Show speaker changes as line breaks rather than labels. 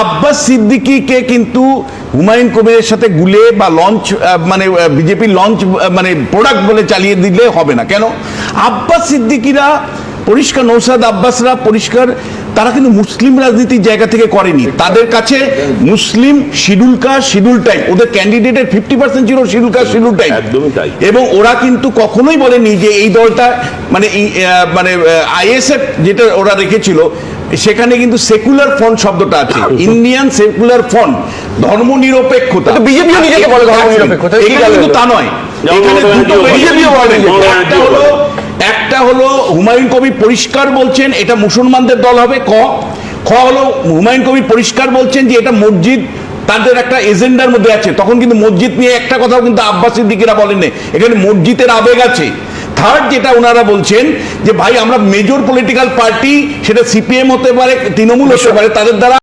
আব্বাস সিদ্দিকীকে কিন্তু হুমায়ুন কবিরের সাথে গুলে বা লঞ্চ মানে বিজেপি লঞ্চ মানে প্রোডাক্ট বলে চালিয়ে দিলে হবে না। কেন? আব্বাস সিদ্দিকীরা পরিষ্কার, নৌসাদ আব্বাসরা পরিষ্কার, তারা কিন্তু মুসলিম রাজনীতির জায়গা থেকে করেনি। তাদের কাছে মুসলিম শিডিউল কাস্ট, শিডিউল টাইপ, ওদের ক্যান্ডিডেটের 50% ছিল শিডিউল কাস্ট, শিডিউল টাইপ, এবং ওরা কিন্তু কখনোই বলেনি যে এই দলটা মানে মানে আইএসএফ যেটা ওরা রেখেছিল সেখানে কিন্তু সেকুলার ফ্রন্ট শব্দটা আছে, ইন্ডিয়ান সেকুলার ফ্রন্ট, ধর্মনিরপেক্ষতা।
বিজেপিও নিজেকে বলে ধর্মনিরপেক্ষতা,
এখানে কিন্তু তা নয়। এখানে দুটো বিজেপিও বলে। একটা হলো হুমায়ুন কবির পরিষ্কার বলছেন এটা মুসলমানদের দল হবে, খ হলো হুমায়ুন কবির পরিষ্কার বলছেন যে এটা মসজিদ তাদের একটা এজেন্ডার মধ্যে আছে। তখন কিন্তু মসজিদ নিয়ে একটা কথাও কিন্তু আব্বাস সিদ্দিকীরা বলেননি, এখানে মসজিদের আবেগ আছে। থার্ড যেটা ওনারা বলছেন যে ভাই আমরা মেজর পলিটিক্যাল পার্টি, সেটা সিপিএম হতে পারে, তৃণমূল হতে পারে, তাদের দ্বারা